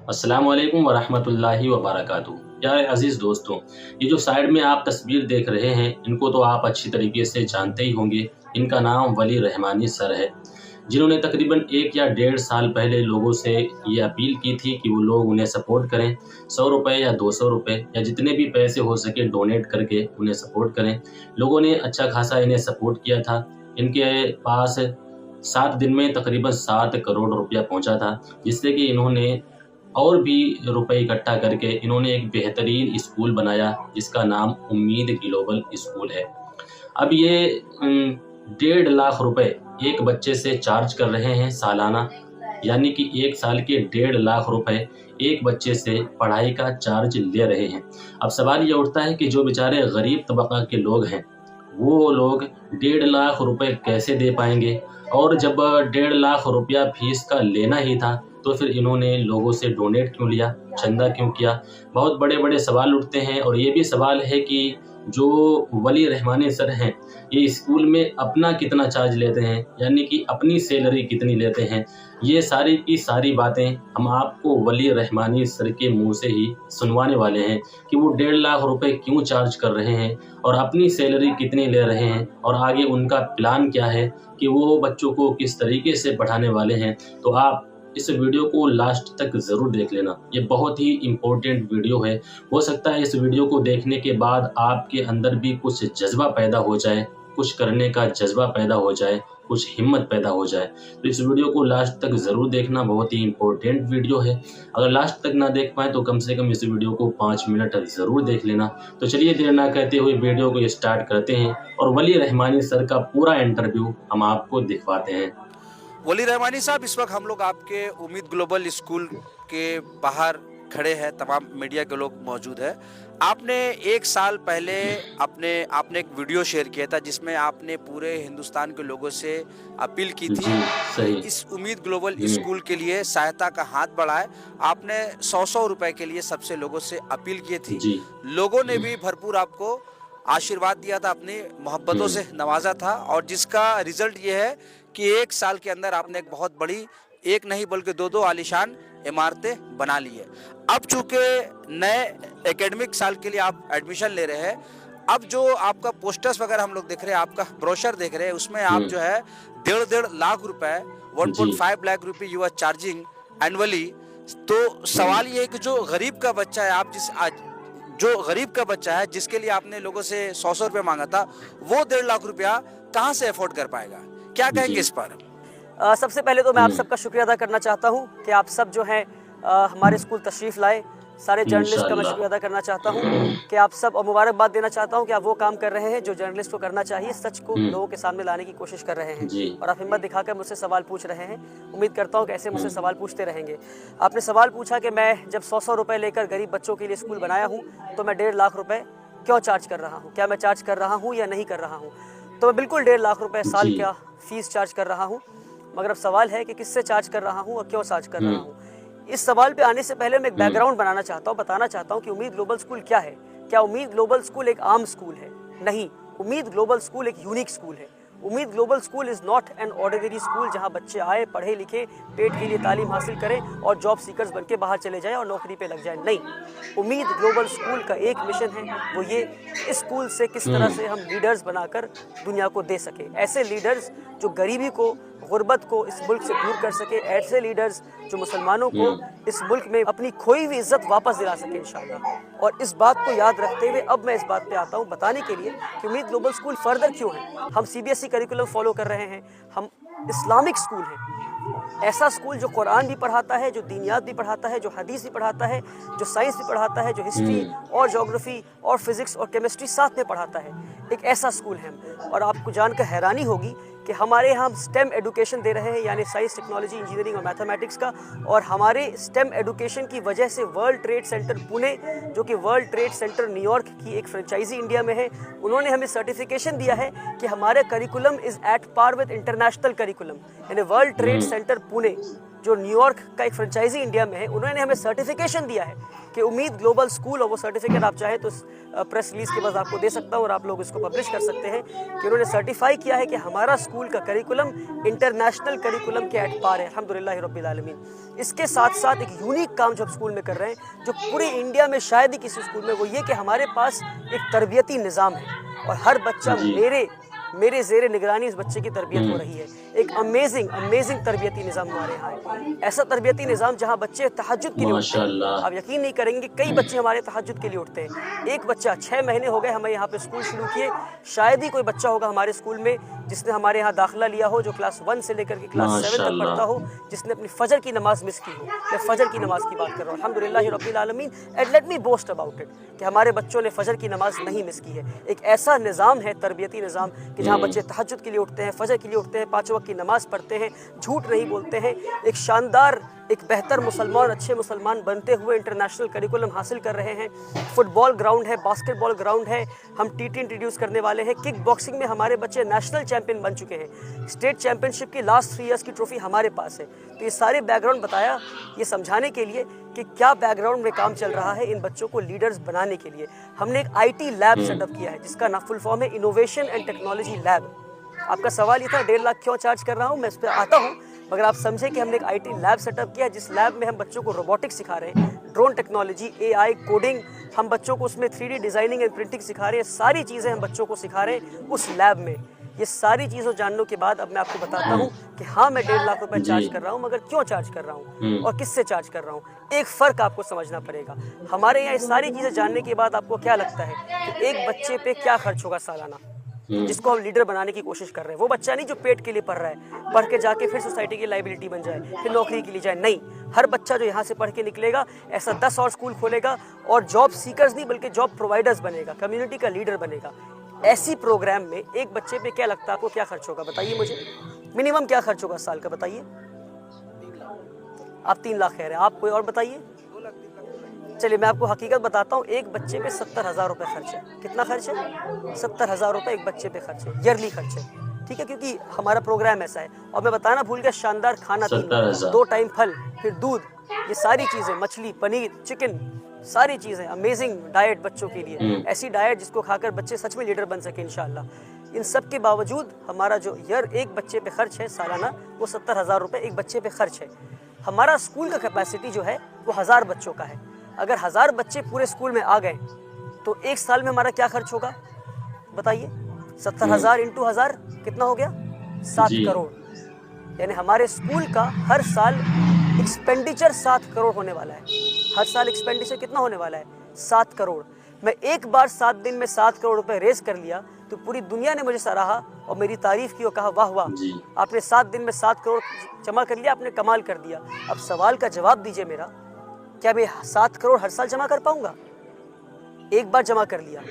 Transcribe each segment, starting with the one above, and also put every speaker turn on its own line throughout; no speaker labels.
अस्सलामुअलैकुम वरहमतुल्लाहि वबरकातुहू। यार अज़ीज़ दोस्तों, ये जो साइड में आप तस्वीर देख रहे हैं, इनको तो आप अच्छी तरीके से जानते ही होंगे। इनका नाम वली रहमानी सर है, जिन्होंने तकरीबन 1 या डेढ़ साल पहले लोगों से ये अपील की थी कि वो लोग उन्हें सपोर्ट करें। 100 रुपये या 200 रुपये या जितने भी पैसे हो सके डोनेट करके उन्हें सपोर्ट करें। लोगों ने अच्छा खासा इन्हें सपोर्ट किया था। इनके पास 7 दिन में तकरीबन 7 करोड़ रुपया पहुँचा था, जिससे कि इन्होंने और भी रुपए इकट्ठा करके इन्होंने एक बेहतरीन स्कूल बनाया, जिसका नाम उम्मीद ग्लोबल स्कूल है। अब ये 1.5 लाख रुपए एक बच्चे से चार्ज कर रहे हैं सालाना, यानी कि 1 साल के 1.5 लाख रुपए एक बच्चे से पढ़ाई का चार्ज ले रहे हैं। अब सवाल ये उठता है कि जो बेचारे गरीब तबका के लोग हैं, वो लोग 1.5 लाख रुपए कैसे दे पाएंगे? और जब 1.5 लाख रुपया फीस का लेना ही था, तो फिर इन्होंने लोगों से डोनेट क्यों लिया, चंदा क्यों किया? बहुत बड़े-बड़े सवाल उठते हैं। और ये भी सवाल है कि जो वली रहमानी सर हैं, ये स्कूल में अपना कितना चार्ज लेते हैं, यानी कि अपनी सैलरी कितनी लेते हैं? ये सारी की सारी बातें हम आपको वली रहमानी सर के मुँह से ही सुनवाने वाले हैं कि वो 1.5 लाख रुपए क्यों चार्ज कर रहे हैं और अपनी सैलरी कितनी ले रहे हैं, और आगे उनका प्लान क्या है कि वो बच्चों को किस तरीके से पढ़ाने वाले हैं। तो आप इस वीडियो को लास्ट तक ज़रूर देख लेना। ये बहुत ही इम्पोर्टेंट वीडियो है। हो सकता है इस वीडियो को देखने के बाद आपके अंदर भी कुछ जज्बा पैदा हो जाए, कुछ करने का जज्बा पैदा हो जाए, कुछ हिम्मत पैदा हो जाए। तो इस वीडियो को लास्ट तक ज़रूर देखना, बहुत ही इम्पोर्टेंट वीडियो है। अगर लास्ट तक ना देख पाएँ तो कम से कम इस वीडियो को 5 मिनट ज़रूर देख लेना। तो चलिए देर ना करते हुए वीडियो को स्टार्ट करते हैं और वली रहमानी सर का पूरा इंटरव्यू हम आपको दिखवाते हैं।
वली रहमानी साहब, इस वक्त हम लोग आपके उम्मीद ग्लोबल स्कूल के बाहर खड़े हैं, तमाम मीडिया के लोग मौजूद हैं। आपने 1 साल पहले आपने एक वीडियो शेयर किया था, जिसमें आपने पूरे हिंदुस्तान के लोगों से अपील की थी
सही।
इस उम्मीद ग्लोबल स्कूल के लिए सहायता का हाथ बढ़ाए। आपने 100-100 रुपए के लिए सबसे लोगों से अपील की थी। लोगों ने भी भरपूर आपको आशीर्वाद दिया था, अपनी मोहब्बतों से नवाजा था, और जिसका रिजल्ट ये है कि 1 साल के अंदर आपने एक बहुत बड़ी, एक नहीं बल्कि 2-2 आलीशान इमारतें बना ली है। अब चूंकि नए एकेडमिक साल के लिए आप एडमिशन ले रहे हैं, अब जो आपका पोस्टर्स वगैरह हम लोग देख रहे हैं, आपका ब्रोशर देख रहे हैं, उसमें आप जो है 1.5 लाख रुपए, 1.5 लाख रुपए यू आर चार्जिंग एनुअली। तो सवाल ये है कि जो गरीब का बच्चा है, जो गरीब का बच्चा है, जिसके लिए आपने लोगों से 100-100 रुपये मांगा था, वो 1.5 लाख रुपया कहाँ से अफोर्ड कर पाएगा? क्या कहेंगे इस पर?
सबसे पहले तो मैं आप सबका शुक्रिया अदा करना चाहता हूँ कि आप सब जो हैं हमारे स्कूल तशरीफ़ लाए। सारे जर्नलिस्ट का मैं शुक्रिया अदा करना चाहता हूँ कि आप सब, और मुबारकबाद देना चाहता हूँ कि आप वो काम कर रहे हैं जो जर्नलिस्ट को करना चाहिए, सच को लोगों के सामने लाने की कोशिश कर रहे हैं, और आप हिम्मत दिखाकर मुझसे सवाल पूछ रहे हैं। उम्मीद करता हूँ कि ऐसे मुझसे सवाल पूछते रहेंगे। आपने सवाल पूछा कि मैं जब 100-100 रुपये लेकर गरीब बच्चों के लिए स्कूल बनाया हूँ, तो मैं 1.5 लाख रुपये क्यों चार्ज कर रहा हूँ, क्या मैं चार्ज कर रहा हूँ या नहीं कर रहा हूँ? तो मैं बिल्कुल 1.5 लाख रुपये साल का फीस चार्ज कर रहा हूँ। मगर अब सवाल है कि किससे चार्ज कर रहा हूँ और क्यों चार्ज कर रहा हूँ। इस सवाल पे आने से पहले मैं एक बैकग्राउंड बनाना चाहता हूँ, बताना चाहता हूँ कि उम्मीद ग्लोबल स्कूल क्या है। क्या उम्मीद ग्लोबल स्कूल एक आम स्कूल है? नहीं, उम्मीद ग्लोबल स्कूल एक यूनिक स्कूल है। उम्मीद global school is not an ordinary school जहाँ बच्चे आए, पढ़े लिखे, पेट के लिए तालीम हासिल करें और जॉब सीकर्स बन के बाहर चले जाएं और नौकरी पे लग जाएं। नहीं, उम्मीद ग्लोबल स्कूल का एक मिशन है, वो ये, इस स्कूल से किस तरह से हम लीडर्स बनाकर दुनिया को दे सके। ऐसे लीडर्स जो गरीबी को, गुर्बत को इस मुल्क से दूर कर सके। ऐसे लीडर्स जो मुसलमानों को इस मुल्क में अपनी खोई हुई इज्जत वापस दिला सके इंशाअल्लाह। और इस बात को याद रखते हुए अब मैं इस बात पे आता हूँ बताने के लिए कि उम्मीद ग्लोबल स्कूल फर्दर क्यों है। हम CBSE करिकुलम फॉलो कर रहे हैं, हम इस्लामिक स्कूल हैं, ऐसा स्कूल जो कुरान भी पढ़ाता है, जो दीनियात भी पढ़ाता है, जो हदीस भी पढ़ाता है, जो साइंस भी पढ़ाता है, जो हिस्ट्री और ज्योग्राफी और फिजिक्स और केमिस्ट्री साथ में पढ़ाता है। एक ऐसा स्कूल है। और आपको जानकर हैरानी होगी कि हमारे यहाँ हम स्टेम एडुकेशन दे रहे हैं, यानी साइंस, टेक्नोलॉजी, इंजीनियरिंग और मैथमेटिक्स का। और हमारे स्टेम एडुकेशन की वजह से वर्ल्ड ट्रेड सेंटर पुणे, जो कि वर्ल्ड ट्रेड सेंटर न्यूयॉर्क की एक फ्रेंचाइजी इंडिया में है, उन्होंने हमें सर्टिफिकेशन दिया है कि हमारे curriculum is at par with international curriculum. यानी World Trade Center Pune New York का एक फ्रेंचाइजी इंडिया में है, उन्होंने हमें सर्टिफिकेशन दिया है कि उम्मीद ग्लोबल स्कूल, और वो सर्टिफिकेट आप चाहे तो प्रेस रिलीज के बाद आपको दे सकता हूँ और आप लोग इसको पब्लिश कर सकते हैं कि उन्होंने सर्टिफाई किया है कि हमारा स्कूल का करिकुलम इंटरनेशनल करिकुलम के एट पार है, अल्हम्दुलिल्लाह रब्बिल आलमीन। इसके साथ साथ एक यूनिक काम जो हम स्कूल में कर रहे हैं, जो पूरे इंडिया में शायद ही किसी स्कूल में, वो ये कि हमारे पास एक तरबियती निज़ाम है और हर बच्चा मेरे ज़ेरे निगरानी इस बच्चे की तरबियत हो रही है। एक अमेजिंग तरबियती निज़ाम हमारे यहाँ है। ऐसा तरबियती निज़ाम जहाँ बच्चे तहज्जुद के लिए उठते हैं। आप यकीन नहीं करेंगे, कई बच्चे हमारे तहज्जुद के लिए उठते हैं। एक बच्चा 6 महीने हो गए हमें यहाँ पे स्कूल शुरू किए, शायद ही कोई बच्चा होगा हमारे स्कूल में जिसने हमारे यहाँ दाखिला लिया हो, जो क्लास 1 से लेकर के क्लास 7 तक पढ़ता हो, जिसने अपनी फजर की नमाज मिस की हो। मैं फजर की नमाज की बात कर रहा हूँ, अल्हम्दुलिल्लाह रब्बिल आलमीन, and let me boast about it कि हमारे बच्चों ने फजर की नमाज नहीं मिस की है। एक ऐसा निज़ाम है, तरबियती निज़ाम, कि जहाँ बच्चे तहज्जुद के लिए उठते हैं, फजर के लिए उठते हैं, 5 वक्त की नमाज पढ़ते हैं, झूठ नहीं बोलते हैं, एक शानदार, एक बेहतर मुसलमान, अच्छे मुसलमान बनते हुए इंटरनेशनल करिकुलम हासिल कर रहे हैं। फुटबॉल ग्राउंड है, बास्केटबॉल ग्राउंड है, हम टीटी इंट्रोड्यूस करने वाले हैं। किक बॉक्सिंग में हमारे बच्चे नेशनल चैंपियन बन चुके हैं। स्टेट चैंपियनशिप की लास्ट 3 इयर्स की ट्रॉफी हमारे पास है। तो ये सारे बैकग्राउंड बताया ये समझाने के लिए कि क्या बैकग्राउंड में काम चल रहा है इन बच्चों को लीडर्स बनाने के लिए। हमने एक IT लैब सेटअप किया है जिसका ना फुल फॉर्म है इनोवेशन एंड टेक्नोलॉजी लैब। आपका सवाल ये था 1.5 लाख क्यों चार्ज कर रहा हूँ, मैं इस पर आता हूँ, मगर आप समझे कि हमने एक IT लैब सेटअप किया है जिस लैब में हम बच्चों को रोबोटिक्स सिखा रहे हैं, ड्रोन टेक्नोलॉजी, AI, कोडिंग, हम बच्चों को उसमें 3D डिज़ाइनिंग एंड प्रिंटिंग सिखा रहे हैं। सारी चीज़ें हम बच्चों को सिखा रहे हैं उस लैब में। ये सारी चीज़ों जानने के बाद अब मैं आपको बताता हूँ कि हाँ, मैं 1.5 लाख रुपए चार्ज कर रहा हूँ, मगर क्यों चार्ज कर रहा हूँ और किससे चार्ज कर रहा हूँ। एक फ़र्क आपको समझना पड़ेगा। हमारे यहाँ ये सारी चीज़ें जानने के बाद आपको क्या लगता है कि एक बच्चे पे क्या खर्च होगा सालाना, जिसको हम लीडर बनाने की कोशिश कर रहे हैं। वो बच्चा नहीं जो पेट के लिए पढ़ रहा है, पढ़ के जाके फिर सोसाइटी की लाइबिलिटी बन जाए, फिर नौकरी के लिए जाए। नहीं, हर बच्चा जो यहाँ से पढ़ के निकलेगा ऐसा 10 और स्कूल खोलेगा और जॉब सीकर्स नहीं बल्कि जॉब प्रोवाइडर्स बनेगा, कम्युनिटी का लीडर बनेगा। ऐसी प्रोग्राम में एक बच्चे पे क्या लगता है आपको, क्या खर्च होगा बताइए मुझे? मिनिमम क्या खर्च होगा साल का बताइए? आप 3 लाख कह रहे हैं, आप कोई और बताइए? चलिए मैं आपको हकीकत बताता हूँ, एक बच्चे पे 70,000 रुपये खर्च है। कितना खर्च है? 70,000 रुपये एक बच्चे पे खर्च है, ईयरली खर्च है, ठीक है, क्योंकि हमारा प्रोग्राम ऐसा है। और मैं बताना भूल गया, शानदार खाना, 2 टाइम फल, फिर दूध, ये सारी चीज़ें, मछली, पनीर, चिकन, सारी चीज़ें, अमेजिंग डाइट बच्चों के लिए, ऐसी डाइट जिसको खाकर बच्चे सच में लीडर बन सके इंशाल्लाह। इन सब के बावजूद हमारा जो एक बच्चे पे खर्च है सालाना, वो 70,000 रुपये एक बच्चे पे खर्च है। हमारा स्कूल का कैपेसिटी जो है वो 1000 बच्चों का है। अगर 1000 बच्चे पूरे स्कूल में आ गए तो एक साल में हमारा क्या खर्च होगा बताइए? 70,000 इंटू 1000 कितना हो गया? 7 करोड़। यानी हमारे स्कूल का हर साल एक्सपेंडिचर 7 करोड़ होने वाला है। हर साल एक्सपेंडिचर कितना होने वाला है? 7 करोड़। मैं एक बार 7 दिन में 7 करोड़ रुपए रेज कर लिया तो पूरी दुनिया ने मुझे सराहा और मेरी तारीफ की और कहा वाह वाह, आपने 7 दिन में 7 करोड़ जमा कर लिया, आपने कमाल कर दिया। अब सवाल का जवाब दीजिए मेरा, क्या मैं 7 करोड़ हर साल जमा कर पाऊंगा? एक बार जमा कर लिया,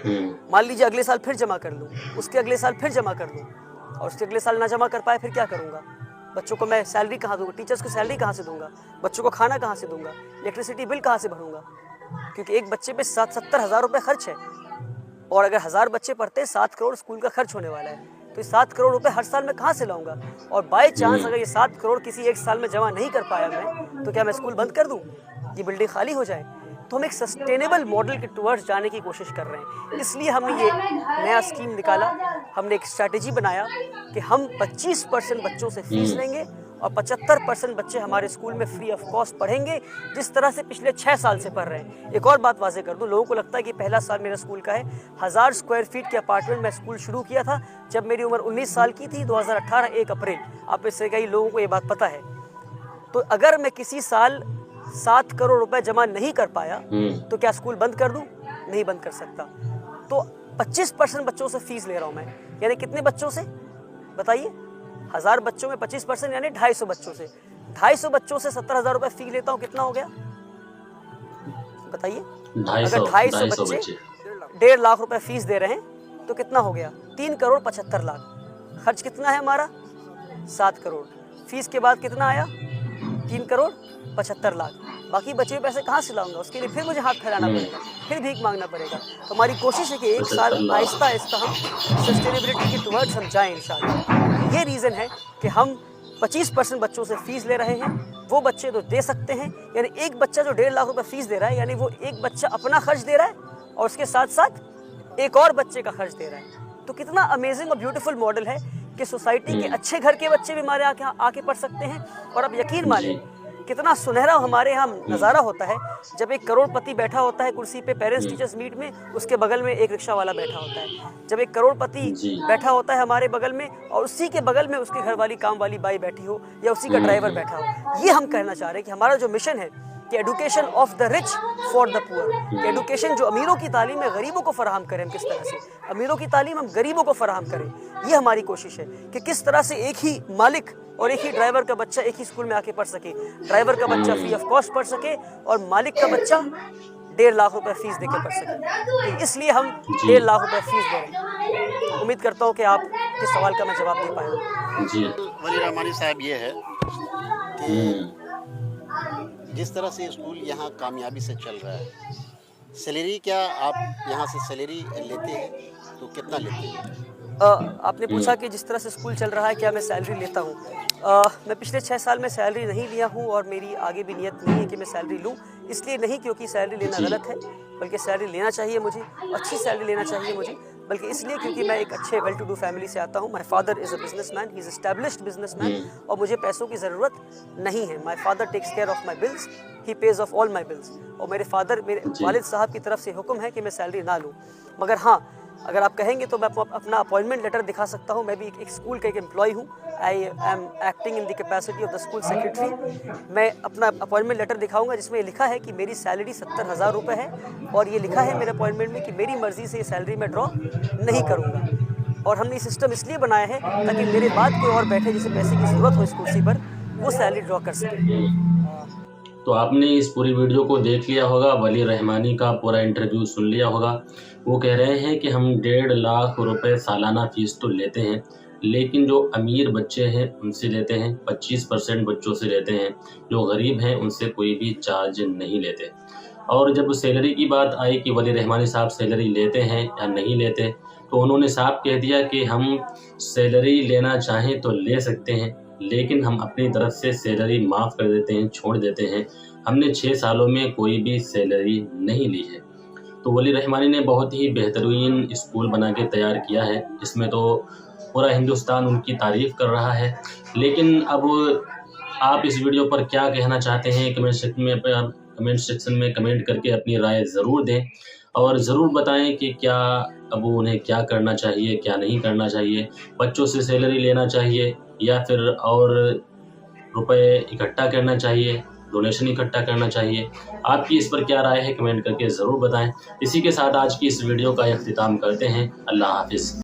मान लीजिए अगले साल फिर जमा कर लूँ, उसके अगले साल फिर जमा कर लूँ और उसके अगले साल ना जमा कर पाए, फिर क्या करूँगा? बच्चों को मैं सैलरी कहाँ दूंगा? टीचर्स को सैलरी कहाँ से दूंगा? बच्चों को खाना कहाँ से दूंगा? इलेक्ट्रिसिटी बिल कहाँ से भरूंगा? क्योंकि एक बच्चे पे 70,000 रुपये खर्च है और अगर 1000 बच्चे पढ़ते हैं 7 करोड़ स्कूल का खर्च होने वाला है। तो 7 करोड़ रुपए हर साल में कहाँ से लाऊंगा? और बाय चांस अगर ये 7 करोड़ किसी एक साल में जमा नहीं कर पाया मैं, तो क्या मैं स्कूल बंद कर दूँ? ये बिल्डिंग खाली हो जाए? तो हम एक सस्टेनेबल मॉडल के टुवर्ड्स जाने की कोशिश कर रहे हैं। इसलिए हमने ये नया स्कीम निकाला, हमने एक स्ट्रैटेजी बनाया कि हम 25% बच्चों से फीस लेंगे और 75% बच्चे हमारे स्कूल में फ्री ऑफ कॉस्ट पढ़ेंगे, जिस तरह से पिछले 6 साल से पढ़ रहे हैं। एक और बात वाज़ेह कर दूं, लोगों को लगता है कि पहला साल मेरा स्कूल का है। 1000 स्क्वायर फीट के अपार्टमेंट में स्कूल शुरू किया था जब मेरी उम्र 19 साल की थी, 2018 1 अप्रैल। आप में से कई लोगों को ये बात पता है। तो अगर मैं किसी साल 7 करोड़ रुपए जमा नहीं कर पाया तो क्या स्कूल बंद कर दूं? नहीं बंद कर सकता। तो 25% बच्चों से फीस ले रहा हूं मैं। यानी कितने बच्चों से बताइए? 1000 बच्चों में 25% यानी 250 बच्चों से। 250 बच्चों से 70,000 रुपए फी लेता हूं, कितना हो गया बताइए? अगर 250 बच्चे 1.5 लाख रुपए फीस दे रहे हैं तो कितना हो गया? 3 करोड़ 75 लाख। खर्च कितना है हमारा? 7 करोड़। फीस के बाद कितना आया? 3 करोड़ 75 लाख। बाकी बचे हुए पैसे कहाँ से लाऊंगा? उसके लिए फिर मुझे हाथ फैलाना पड़ेगा, फिर भीख मांगना पड़ेगा। तो हमारी कोशिश है कि एक साल आहिस्ता आहिस्ता हम सस्टेनेबिलिटी के टुवर्ड्स हम जाएं इंशाल्लाह। ये रीज़न है कि हम 25% बच्चों से फीस ले रहे हैं वो बच्चे तो दे सकते हैं, यानी एक बच्चा जो 1.5 लाख रुपए फीस दे रहा है, यानी वो एक बच्चा अपना खर्च दे रहा है और उसके साथ साथ एक और बच्चे का खर्च दे रहा है। तो कितना अमेजिंग और ब्यूटीफुल मॉडल है कि सोसाइटी के अच्छे घर के बच्चे भी हमारे आके पढ़ सकते हैं। और अब यकीन मानिए कितना सुनहरा हमारे यहाँ नज़ारा होता है जब एक करोड़पति बैठा होता है कुर्सी पे पेरेंट्स टीचर्स मीट में, उसके बगल में एक रिक्शा वाला बैठा होता है। जब एक करोड़पति बैठा होता है हमारे बगल में और उसी के बगल में उसके घर वाली काम वाली बाई बैठी हो या उसी का ड्राइवर बैठा हो। ये हम कहना चाह रहे हैं कि हमारा जो मिशन है कि education of the rich for the poor, कि एडुकेशन जो अमीरों की तालीम है गरीबों को फराहम करें, हम किस तरह से अमीरों की तालीम हम गरीबों को फराहम करें, ये हमारी कोशिश है कि किस तरह से एक ही मालिक और एक ही ड्राइवर का बच्चा एक ही स्कूल में आके पढ़ सके। ड्राइवर का बच्चा फ्री ऑफ कॉस्ट पढ़ सके और मालिक का बच्चा 1.5 लाख रुपए फीस देकर पढ़ सके। तो इसलिए हम 1.5 लाख रुपए फीस दे रहे हैं। उम्मीद करता हूँ कि आप इस सवाल का मैं जवाब दे पाया।
जी वली रहमानी साहब, ये है कि जिस तरह से स्कूल यहाँ कामयाबी से चल रहा है, सैलरी क्या आप यहाँ से सैलरी लेते हैं तो कितना लेते हैं?
आपने पूछा कि जिस तरह से स्कूल चल रहा है क्या मैं सैलरी लेता हूँ। मैं पिछले 6 साल में सैलरी नहीं लिया हूँ और मेरी आगे भी नियत नहीं है कि मैं सैलरी लूँ। इसलिए नहीं क्योंकि सैलरी लेना गलत है, बल्कि सैलरी लेना चाहिए मुझे, अच्छी सैलरी लेना चाहिए मुझे, बल्कि इसलिए क्योंकि मैं एक अच्छे वेल टू डू फैमिली से आता हूँ। My father is a businessman, he is established businessman, और मुझे पैसों की ज़रूरत नहीं है। My father takes care of my bills, he pays of all my bills. और मेरे वालिद साहब की तरफ से हुक्म है कि मैं सैलरी ना लूँ। मगर हाँ, अगर आप कहेंगे तो मैं अपना अपॉइंटमेंट लेटर दिखा सकता हूँ। मैं भी एक स्कूल का एक एम्प्लॉय हूँ। I am acting in the capacity of the school secretary. मैं अपना अपॉइंटमेंट लेटर दिखाऊंगा जिसमें लिखा है कि मेरी सैलरी 70,000 रुपये है और ये लिखा है मेरे अपॉइंटमेंट में कि मेरी मर्ज़ी से ये सैलरी मैं ड्रॉ नहीं करूँगा। और हमने ये सिस्टम इसलिए बनाया है ताकि मेरे बाद कोई और बैठे जिसे पैसे की ज़रूरत हो इस कुर्सी पर, वो सैलरी ड्रॉ कर सके।
तो आपने इस पूरी वीडियो को देख लिया होगा, वली रहमानी का पूरा इंटरव्यू सुन लिया होगा। वो कह रहे हैं कि हम 1.5 लाख रुपए सालाना फीस तो लेते हैं, लेकिन जो अमीर बच्चे हैं उनसे लेते हैं, 25% बच्चों से लेते हैं, जो गरीब हैं उनसे कोई भी चार्ज नहीं लेते। और जब सैलरी की बात आई कि वली रहमानी साहब सैलरी लेते हैं या नहीं लेते, तो उन्होंने साफ कह दिया कि हम सैलरी लेना चाहें तो ले सकते हैं, लेकिन हम अपनी तरफ से सैलरी माफ़ कर देते हैं, छोड़ देते हैं। हमने 6 सालों में कोई भी सैलरी नहीं ली है। तो वली रहमानी ने बहुत ही बेहतरीन स्कूल बना के तैयार किया है, इसमें तो पूरा हिंदुस्तान उनकी तारीफ़ कर रहा है। लेकिन अब आप इस वीडियो पर क्या कहना चाहते हैं कमेंट सेक्शन में कमेंट करके अपनी राय ज़रूर दें और ज़रूर बताएं कि क्या अब उन्हें क्या करना चाहिए, क्या नहीं करना चाहिए। बच्चों से सैलरी लेना चाहिए या फिर और रुपए इकट्ठा करना चाहिए, डोनेशन इकट्ठा करना चाहिए। आपकी इस पर क्या राय है कमेंट करके ज़रूर बताएं। इसी के साथ आज की इस वीडियो का इख्तिताम करते हैं। अल्लाह हाफिज़।